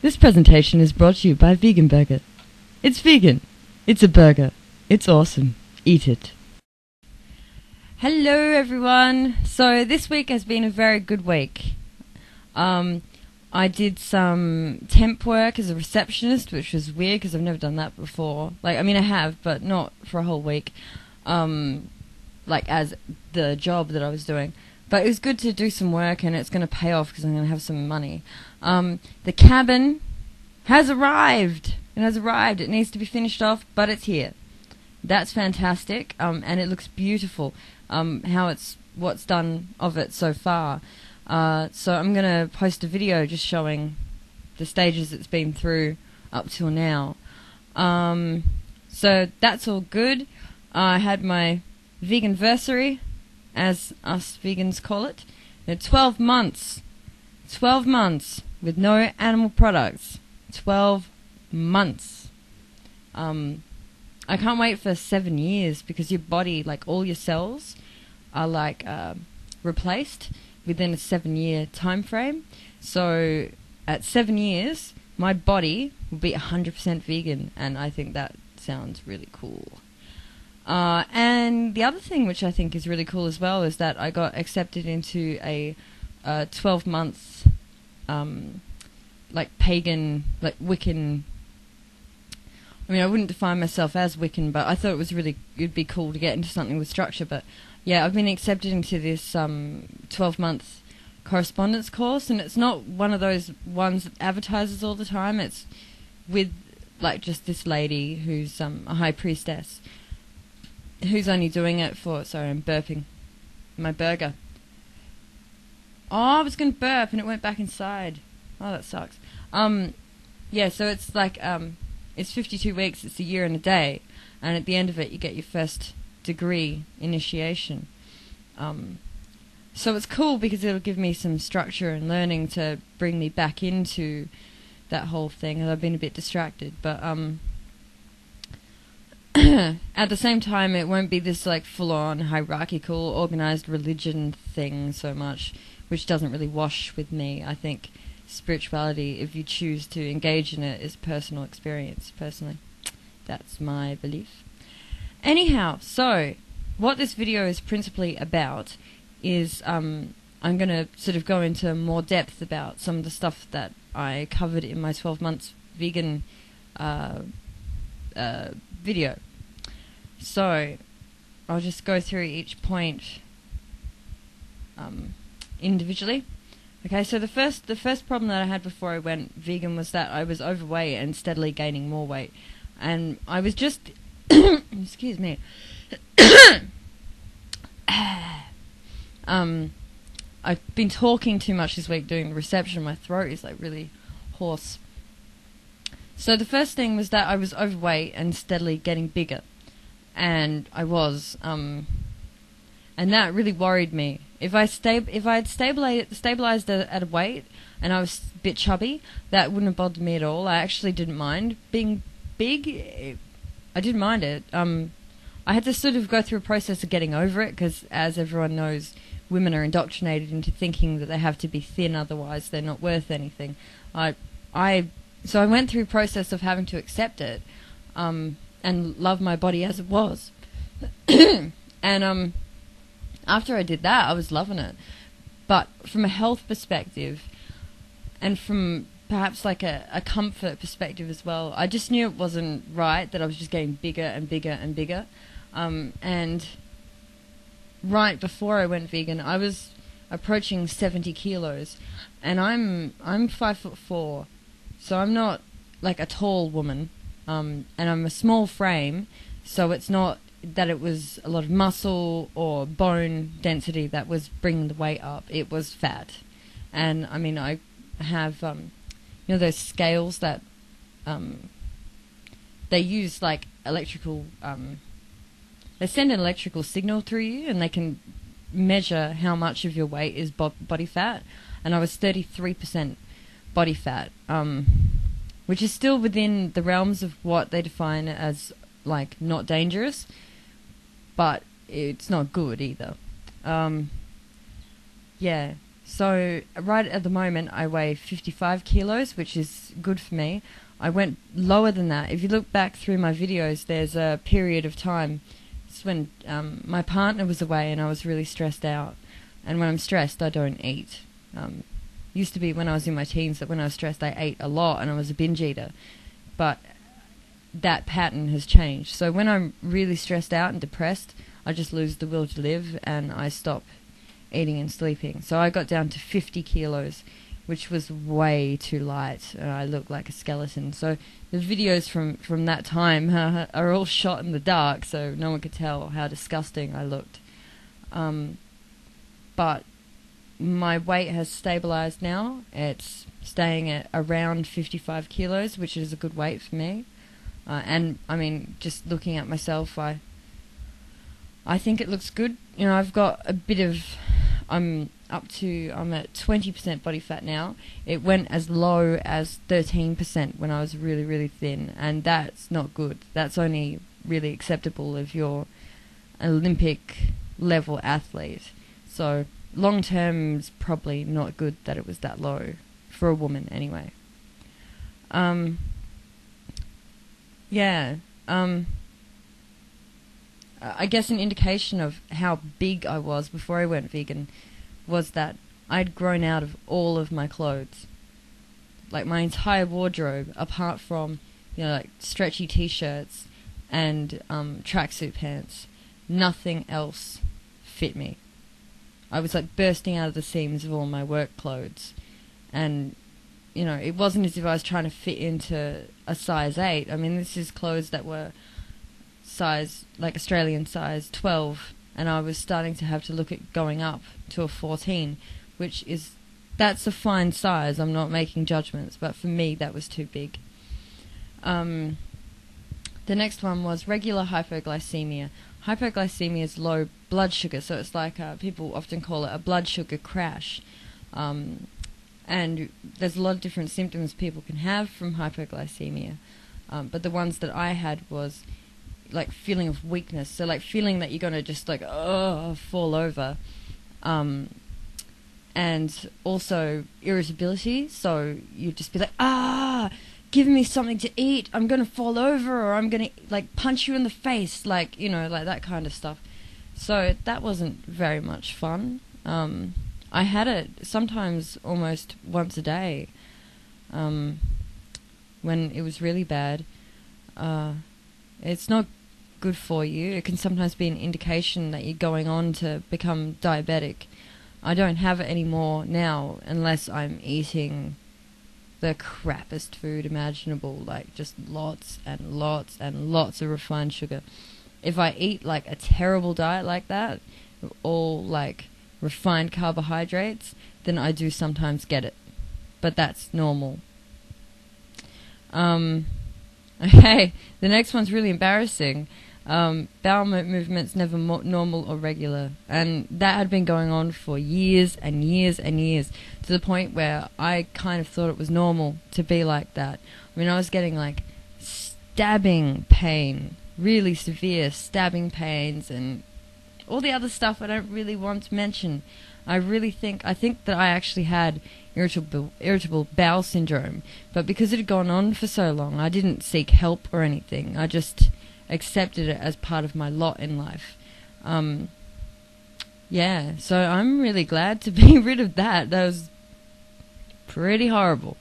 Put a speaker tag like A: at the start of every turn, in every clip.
A: This presentation is brought to you by Vegan Burger. It's vegan. It's a burger. It's awesome. Eat it. Hello everyone. So this week has been a very good week. I did some temp work as a receptionist, which was weird because I've never done that before. I have, but not for a whole week. As the job that I was doing. But it was good to do some work, and it's going to pay off because I'm going to have some money. The cabin has arrived. It has arrived. It needs to be finished off, but it's here. That's fantastic, and it looks beautiful. What's done of it so far. So I'm going to post a video just showing the stages it's been through up till now. So that's all good. I had my veganversary, as us vegans call it. 12 months. 12 months with no animal products. 12 months. I can't wait for 7 years because your body, all your cells, are replaced within a 7-year time frame. So at 7 years, my body will be 100% vegan, and I think that sounds really cool. And the other thing which I think is really cool as well is that I got accepted into a 12-month pagan, Wiccan. I mean, I wouldn't define myself as Wiccan, but I thought it'd be cool to get into something with structure. But yeah, I've been accepted into this 12-month correspondence course, and it's not one of those ones that advertises all the time. It's with just this lady who's a high priestess, who's only doing it for... Sorry, I'm burping my burger. Oh, I was going to burp and it went back inside. Oh, that sucks. Yeah, so it's it's 52 weeks, it's a year and a day, and at the end of it you get your first degree initiation. So it's cool because it'll give me some structure and learning to bring me back into that whole thing, and I've been a bit distracted, but at the same time, it won't be this full-on hierarchical, organized religion thing so much, which doesn't really wash with me. I think spirituality, if you choose to engage in it, is personal experience, personally. That's my belief. Anyhow, so what this video is principally about is I'm going to sort of go into more depth about some of the stuff that I covered in my 12 months vegan video. So I'll just go through each point individually. Okay, so the first problem that I had before I went vegan was that I was overweight and steadily gaining more weight, and I was just excuse me. I've been talking too much this week doing the reception. My throat is really hoarse. So the first thing was that I was overweight and steadily getting bigger, and I was, and that really worried me. If I had stabilized at a weight and I was a bit chubby, that wouldn't have bothered me at all. I actually didn't mind being big. I didn't mind it. I had to sort of go through a process of getting over it because, as everyone knows, women are indoctrinated into thinking that they have to be thin, otherwise they're not worth anything. So I went through a process of having to accept it, and love my body as it was. And after I did that, I was loving it. But from a health perspective, and from perhaps a comfort perspective as well, I just knew it wasn't right, that I was just getting bigger and bigger and bigger. And right before I went vegan, I was approaching 70 kilos, and I'm 5'4", so I'm not a tall woman, and I'm a small frame, so it's not that it was a lot of muscle or bone density that was bringing the weight up. It was fat. And I mean, I have those scales that they use electrical, they send an electrical signal through you, and they can measure how much of your weight is body fat, and I was 33% body fat, which is still within the realms of what they define as not dangerous, but it's not good either. Yeah, So right at the moment I weigh 55 kilos, which is good for me. I went lower than that. If you look back through my videos, there's a period of time. It's when my partner was away and I was really stressed out. And when I'm stressed, I don't eat. Used to be when I was in my teens that when I was stressed, I ate a lot and I was a binge eater. But that pattern has changed. So when I'm really stressed out and depressed, I just lose the will to live and I stop eating and sleeping. So I got down to 50 kilos, which was way too light. I looked like a skeleton. So the videos from that time are all shot in the dark, so no one could tell how disgusting I looked. But my weight has stabilized now. It's staying at around 55 kilos, which is a good weight for me. And I mean, just looking at myself, I think it looks good. You know, I've got a bit of, I'm at 20% body fat now. It went as low as 13% when I was really, really thin, and that's not good. That's only really acceptable if you're an Olympic level athlete. So long term is probably not good that it was that low for a woman anyway. I guess an indication of how big I was before I went vegan was that I'd grown out of all of my clothes. Like my entire wardrobe, apart from, you know, like stretchy t-shirts and tracksuit pants, nothing else fit me. I was like bursting out of the seams of all my work clothes. And, you know, it wasn't as if I was trying to fit into a size 8. I mean, this is clothes that were size, like Australian size 12, and I was starting to have to look at going up to a 14, which is, that's a fine size. I'm not making judgments, but for me that was too big. The next one was regular hypoglycemia. Hypoglycemia is low blood sugar, so it's like people often call it a blood sugar crash. And there's a lot of different symptoms people can have from hypoglycemia, but the ones that I had was like feeling of weakness, so like feeling that you're gonna just like fall over, and also irritability, so you'd just be like, give me something to eat, I'm gonna fall over, or I'm gonna like punch you in the face, like, you know, like that kind of stuff. So that wasn't very much fun. I had it sometimes almost once a day when it was really bad. It's not good for you. It can sometimes be an indication that you're going on to become diabetic. I don't have it anymore now unless I'm eating the crappiest food imaginable, like just lots and lots and lots of refined sugar. If I eat like a terrible diet like that, all like refined carbohydrates, then I do sometimes get it. But that's normal. Okay, the next one's really embarrassing. Bowel movements never normal or regular, and that had been going on for years and years and years, to the point where I kind of thought it was normal to be like that. I mean, I was getting like stabbing pain, really severe stabbing pains, and all the other stuff I don't really want to mention. I think that I actually had irritable bowel syndrome, but because it had gone on for so long, I didn't seek help or anything. I just accepted it as part of my lot in life. So I'm really glad to be rid of that. That was pretty horrible.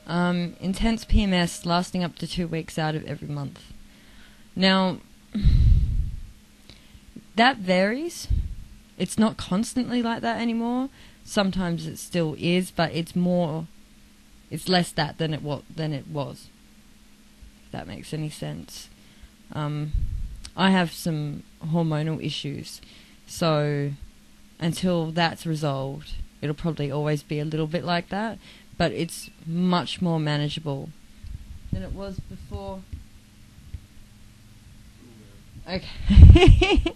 A: Intense PMS lasting up to 2 weeks out of every month. Now, that varies. It's not constantly like that anymore. Sometimes it still is, but it's less that than it was. If that makes any sense. I have some hormonal issues, so until that's resolved, it'll probably always be a little bit like that, but it's much more manageable than it was before. Okay.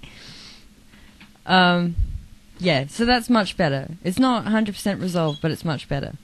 A: So that's much better. It's not 100% resolved, but it's much better.